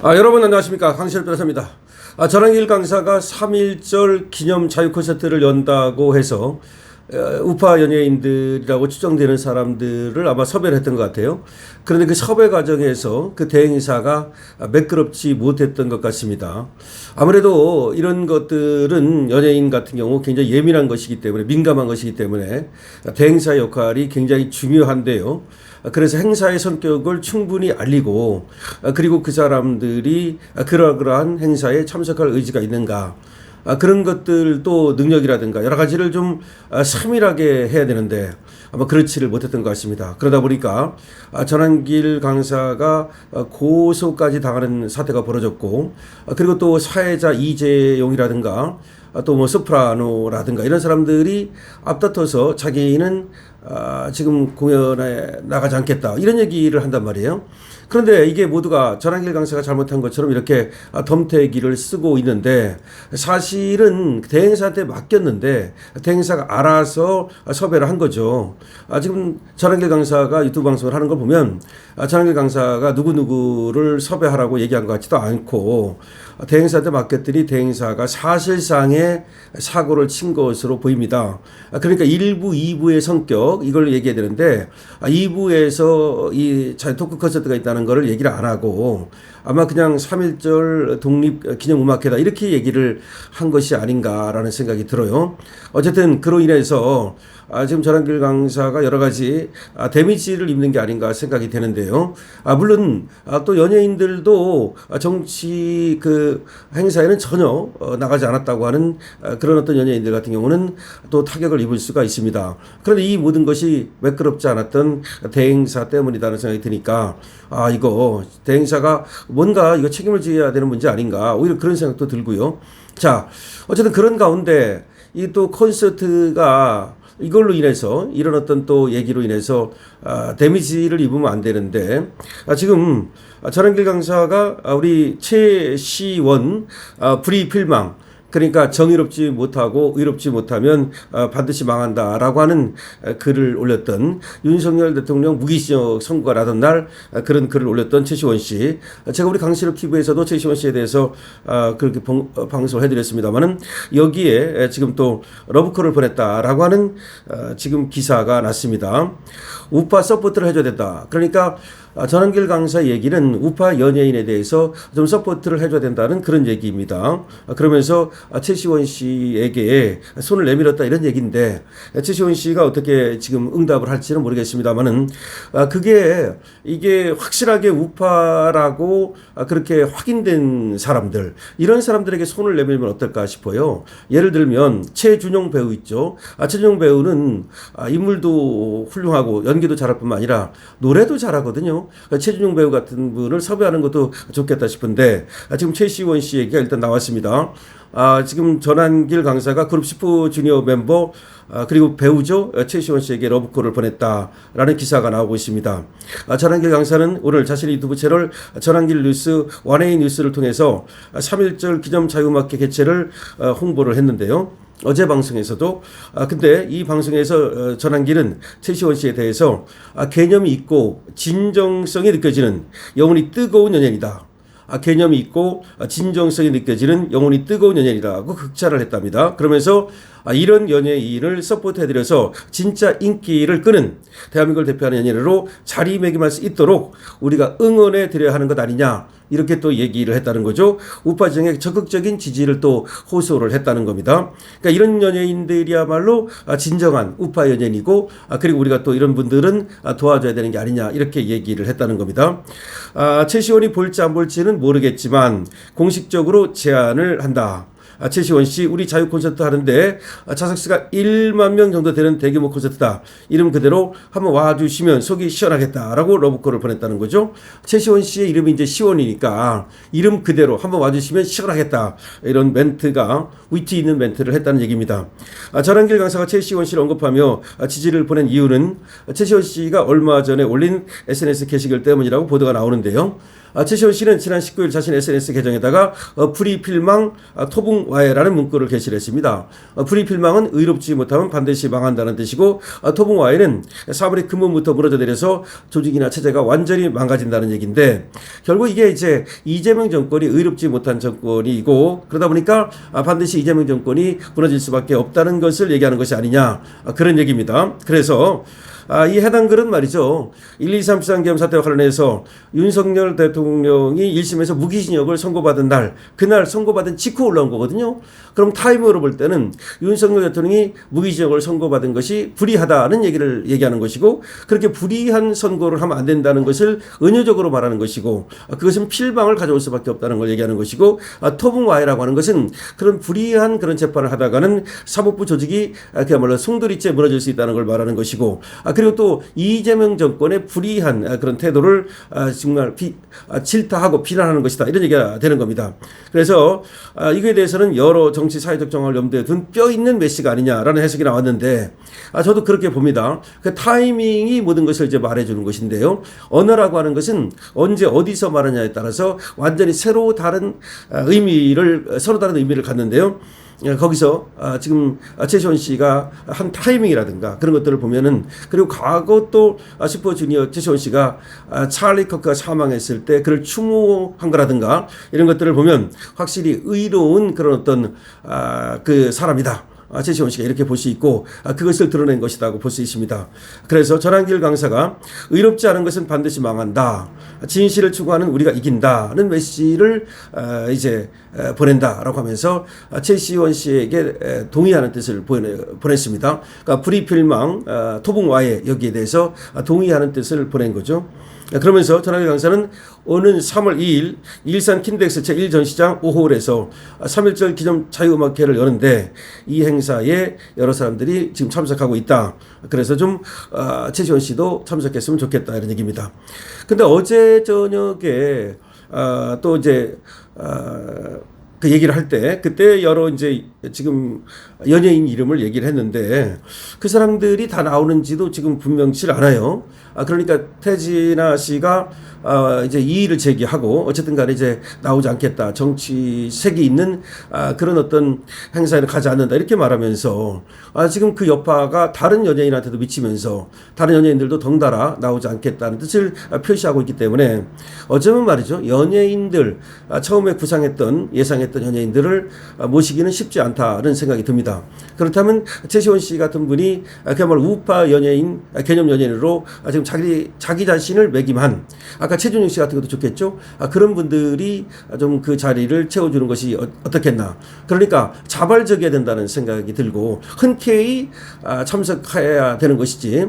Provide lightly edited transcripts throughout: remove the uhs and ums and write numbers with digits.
여러분 안녕하십니까, 강시열 변호사입니다. 전한길 강사가 3.1절 기념 자유 콘서트를 연다고 해서 우파 연예인들이라고 추정되는 사람들을 아마 섭외를 했던 것 같아요. 그런데 그 섭외 과정에서 그 대행사가 매끄럽지 못했던 것 같습니다. 아무래도 이런 것들은 연예인 같은 경우 굉장히 예민한 것이기 때문에, 민감한 것이기 때문에 대행사 역할이 굉장히 중요한데요. 그래서 행사의 성격을 충분히 알리고, 그리고 그 사람들이 그러한 행사에 참석할 의지가 있는가, 그런 것들도 능력이라든가 여러 가지를 좀 세밀하게 해야 되는데 아마 그렇지를 못했던 것 같습니다. 그러다 보니까 전한길 강사가 고소까지 당하는 사태가 벌어졌고, 그리고 또 사회자 이재용이라든가 또 뭐 소프라노라든가 이런 사람들이 앞다퉈서 자기는 지금 공연에 나가지 않겠다 이런 얘기를 한단 말이에요. 그런데 이게 모두가 전한길 강사가 잘못한 것처럼 이렇게 덤태기를 쓰고 있는데, 사실은 대행사한테 맡겼는데 대행사가 알아서 섭외를 한 거죠. 지금 전한길 강사가 유튜브 방송을 하는 걸 보면 전한길 강사가 누구누구를 섭외하라고 얘기한 것 같지도 않고, 대행사한테 맡겼더니 대행사가 사실상의 사고를 친 것으로 보입니다. 그러니까 1부, 2부의 성격, 이걸 얘기해야 되는데 2부에서 이 토크 콘서트가 있다는 거를 얘기를 안 하고 아마 그냥 3.1절 독립기념음악회다 이렇게 얘기를 한 것이 아닌가라는 생각이 들어요. 어쨌든 그로 인해서 지금 전한길 강사가 여러 가지 데미지를 입는 게 아닌가 생각이 되는데요. 물론 또 연예인들도 정치 그 행사에는 전혀 나가지 않았다고 하는 그런 어떤 연예인들 같은 경우는 또 타격을 입을 수가 있습니다. 그런데 이 모든 것이 매끄럽지 않았던 대행사 때문이라는 생각이 드니까 이거 대행사가 뭔가 이거 책임을 져야 되는 문제 아닌가, 오히려 그런 생각도 들고요. 자, 어쨌든 그런 가운데 이 또 콘서트가 이걸로 인해서 이런 어떤 또 얘기로 인해서 데미지를 입으면 안 되는데, 지금 전한길 강사가 우리 최시원 불의필망, 그러니까 정의롭지 못하고 의롭지 못하면 반드시 망한다라고 하는 글을 올렸던, 윤석열 대통령 무기징역 선고가 나던 날 그런 글을 올렸던 최시원 씨, 제가 우리 강시럽 TV에서도 최시원 씨에 대해서 그렇게 방송을 해드렸습니다만은 여기에 지금 또 러브콜을 보냈다라고 하는 지금 기사가 났습니다. 우파 서포트를 해줘야 된다. 그러니까 전한길 강사 얘기는 우파 연예인에 대해서 좀 서포트를 해줘야 된다는 그런 얘기입니다. 그러면서 최시원 씨에게 손을 내밀었다 이런 얘기인데, 최시원 씨가 어떻게 지금 응답을 할지는 모르겠습니다만은 이게 확실하게 우파라고 그렇게 확인된 사람들, 이런 사람들에게 손을 내밀면 어떨까 싶어요. 예를 들면 최준용 배우 있죠. 최준용 배우는 인물도 훌륭하고 연기도 잘할 뿐만 아니라 노래도 잘하거든요. 최준용 배우 같은 분을 섭외하는 것도 좋겠다 싶은데, 지금 최시원 씨 얘기가 일단 나왔습니다. 지금 전한길 강사가 그룹 슈퍼주니어 멤버 그리고 배우죠, 최시원 씨에게 러브콜을 보냈다라는 기사가 나오고 있습니다. 전한길 강사는 오늘 자신의 유튜브 채널 전한길 뉴스 원웨이 뉴스를 통해서 3.1절 기념 자유음악회 개최를 홍보를 했는데요. 어제 방송에서도 근데 이 방송에서 전한길은 최시원 씨에 대해서 개념이 있고 진정성이 느껴지는 영혼이 뜨거운 연예인이다. 개념이 있고 진정성이 느껴지는 영혼이 뜨거운 연예인이라고 극찬을 했답니다. 그러면서 이런 연예인을 서포트해드려서 진짜 인기를 끄는 대한민국을 대표하는 연예인으로 자리매김할 수 있도록 우리가 응원해드려야 하는 것 아니냐, 이렇게 또 얘기를 했다는 거죠. 우파 정에 적극적인 지지를 또 호소를 했다는 겁니다. 그러니까 이런 연예인들이야말로 진정한 우파 연예인이고, 그리고 우리가 또 이런 분들은 도와줘야 되는 게 아니냐, 이렇게 얘기를 했다는 겁니다. 최시원이 볼지 안 볼지는 모르겠지만 공식적으로 제안을 한다. 최시원 씨, 우리 자유 콘서트 하는데 자석수가 1만 명 정도 되는 대규모 콘서트다. 이름 그대로 한번 와주시면 속이 시원하겠다라고 러브콜을 보냈다는 거죠. 최시원 씨의 이름이 이제 시원이니까 이름 그대로 한번 와주시면 시원하겠다, 이런 멘트가 위트 있는 멘트를 했다는 얘기입니다. 전한길 강사가 최시원 씨를 언급하며 지지를 보낸 이유는 최시원 씨가 얼마 전에 올린 SNS 게시글 때문이라고 보도가 나오는데요. 최시원 씨는 지난 19일 자신의 SNS 계정에다가 불의필망 토붕와해라는 문구를 게시를 했습니다. 불의필망은 의롭지 못하면 반드시 망한다는 뜻이고 토붕와해는 사물의 근본부터 무너져 내려서 조직이나 체제가 완전히 망가진다는 얘기인데 결국 이게 이제 이재명 정권이 의롭지 못한 정권이고 그러다 보니까 반드시 이재명 정권이 무너질 수밖에 없다는 것을 얘기하는 것이 아니냐 그런 얘기입니다. 그래서 이 해당 글은 말이죠. 123 비상계엄 사태와 관련해서 윤석열 대통령이 1심에서 무기징역을 선고받은 날, 그날 선고받은 직후 올라온 거거든요. 그럼 타임으로 볼 때는 윤석열 대통령이 무기징역을 선고받은 것이 불이하다는 얘기를 얘기하는 것이고 그렇게 불이한 선고를 하면 안 된다는 것을 은유적으로 말하는 것이고 그것은 필망을 가져올 수밖에 없다는 걸 얘기하는 것이고 토붕와해라고 하는 것은 그런 불이한 그런 재판을 하다가는 사법부 조직이 그야말로 송두리째 무너질 수 있다는 걸 말하는 것이고 그리고 또 이재명 정권의 불이한 그런 태도를 정말 질타하고 비난하는 것이다. 이런 얘기가 되는 겁니다. 그래서 이거에 대해서는 여러 정치 사회적 정황을 염두에 둔 뼈 있는 메시가 아니냐라는 해석이 나왔는데 저도 그렇게 봅니다. 그 타이밍이 모든 것을 이제 말해주는 것인데요. 언어라고 하는 것은 언제 어디서 말하냐에 따라서 완전히 서로 다른 의미를 갖는데요. 거기서 지금 최시원 씨가 한 타이밍이라든가 그런 것들을 보면은 그리고 과거 또 슈퍼주니어 최시원 씨가 찰리 커크가 사망했을 때 그를 추모한 거라든가 이런 것들을 보면 확실히 의로운 그런 어떤 그 사람이다. 최시원 씨가 이렇게 볼 수 있고 그것을 드러낸 것이라고 볼 수 있습니다. 그래서 전한길 강사가 의롭지 않은 것은 반드시 망한다. 진실을 추구하는 우리가 이긴다는 메시지를 이제 보낸다라고 하면서 최시원 씨에게 동의하는 뜻을 보냈습니다. 그러니까 불의필망 토붕와해 여기에 대해서 동의하는 뜻을 보낸 거죠. 그러면서 전한길 강사는 오는 3월 2일 일산 킨덱스 제1전시장 5홀에서 3.1절 기념 자유음악회를 여는데 이 행사에 여러 사람들이 지금 참석하고 있다. 그래서 좀 최시원 씨도 참석했으면 좋겠다 이런 얘기입니다. 근데 어제 저녁에 또 이제 그 얘기를 할 때 그때 여러 이제 지금 연예인 이름을 얘기를 했는데 그 사람들이 다 나오는지도 지금 분명치 않아요. 그러니까 태진아 씨가 이제 이의를 제기하고 어쨌든 간에 이제 나오지 않겠다. 정치색이 있는 그런 어떤 행사에는 가지 않는다. 이렇게 말하면서 지금 그 여파가 다른 연예인한테도 미치면서 다른 연예인들도 덩달아 나오지 않겠다는 뜻을 표시하고 있기 때문에 어쩌면 말이죠. 연예인들 처음에 예상했던 연예인들을 모시기는 쉽지 않다는 생각이 듭니다. 그렇다면 최시원 씨 같은 분이 그야말로 우파 연예인, 개념 연예인으로 지금 자기 자신을 매김한 아까 최준용 씨 같은 것도 좋겠죠. 그런 분들이 좀 그 자리를 채워주는 것이 어떻겠나. 그러니까 자발적이어야 된다는 생각이 들고 흔쾌히 참석해야 되는 것이지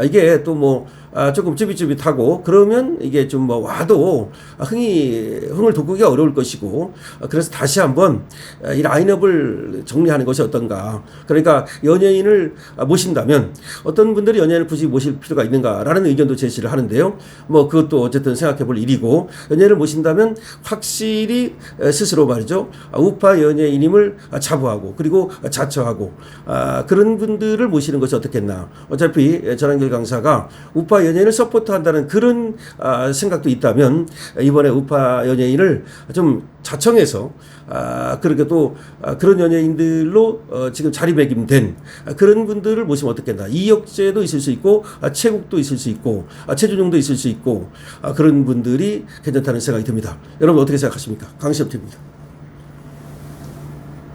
이게 또 뭐 조금 쭈삣쭈삣하고 그러면 이게 좀 뭐 와도 흥을 돋구기가 어려울 것이고 그래서 다시 한번 이 라인업을 정리하는 것이 어떤가. 그러니까 연예인을 모신다면 어떤 분들이 연예인을 굳이 모실 필요가 있는가라는 의견도 제시를 하는데요. 뭐 그것도 어쨌든 생각해 볼 일이고 연예인을 모신다면 확실히 스스로 말이죠. 우파 연예인임을 자부하고 그리고 자처하고 그런 분들을 모시는 것이 어떻겠나. 어차피 전한길 강사가 우파 연예인을 서포트한다는 그런 생각도 있다면 이번에 우파 연예인을 좀 자청해서 그렇게 또 그런 연예인들로 지금 자리매김된 그런 분들을 모시면 어떻겠나. 이혁재도 있을 수 있고 최국도 있을 수 있고 최준용도 있을 수 있고 그런 분들이 괜찮다는 생각이 듭니다. 여러분 어떻게 생각하십니까? 강시엽 TV입니다.